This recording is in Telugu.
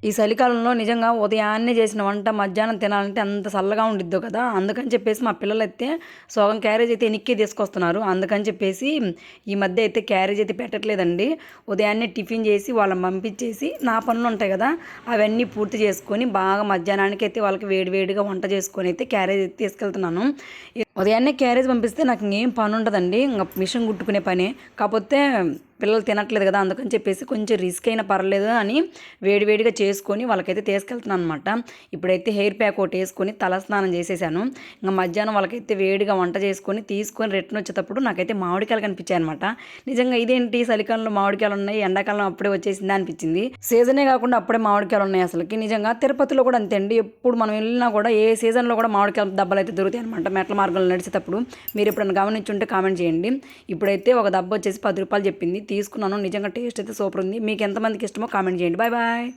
ఈ చలికాలంలో నిజంగా ఉదయాన్నే చేసిన వంట మధ్యాహ్నం తినాలంటే అంత చల్లగా ఉండిద్దో కదా! అందుకని చెప్పేసి మా పిల్లలైతే సగం క్యారేజ్ అయితే ఎనిక్కే తీసుకొస్తున్నారు. అందుకని చెప్పేసి ఈ మధ్య అయితే క్యారేజ్ అయితే పెట్టట్లేదండి. ఉదయాన్నే టిఫిన్ చేసి వాళ్ళని పంపించేసి నా పనులుంటాయి కదా! అవన్నీ పూర్తి చేసుకొని బాగా మధ్యాహ్నానికైతే వాళ్ళకి వేడి వేడిగా వంట చేసుకొని అయితే క్యారేజ్ అయితే తీసుకెళ్తున్నాను. ఉదయాన్నే క్యారేజ్ పంపిస్తే నాకు ఇంకేం పనుండదండి. ఇంగ మిషన్ కుట్టుకునే పనే. కాపోతే పిల్లలు తినట్లేదు కదా! అందుకని చెప్పేసి కొంచెం రిస్క్ అయినా పర్లేదు అని వేడి వేడిగా చేసుకొని వాళ్ళకైతే తీసుకెళ్తున్నాననమాట. ఇప్పుడైతే హెయిర్ ప్యాక్ ఒకటేసుకొని తలస్నానం చేసేసాను. ఇంక మధ్యాహ్నం వాళ్ళకైతే వేడిగా వంట చేసుకొని తీసుకొని రిటర్న్ వచ్చేటప్పుడు నాకైతే మామిడికాయలు కనిపించాయనమాట. నిజంగా ఇదేంటి చలికాలంలో మామిడికాయలున్నాయి, ఎండాకాలం అప్పుడే వచ్చేసిందా అనిపించింది. సీజనే కాకుండా అప్పుడే మామిడికాయలున్నాయి అసలకి. నిజంగా తిరుపతిలో కూడా అంతే అండి. ఎప్పుడు మనం వెళ్ళినా కూడా ఏ సీజన్‌లో కూడా మామిడికాయల దబ్బలైతే దొరుకుతాయనమాట మెట్ల మార్గంలో నడిచేటప్పుడు. మీరెప్పుడైనా గమనించుంటే కామెంట్ చేయండి. ఇప్పుడైతే ఒక దబ్బొచ్చేసి రూ. 10 చెప్పింది. తీసుకున్నాను. నిజంగా టేస్ట్ అయితే సూపర్ ఉంది. మీకు ఎంతమందికి ఇష్టమో కామెంట్ చేయండి. Bye bye.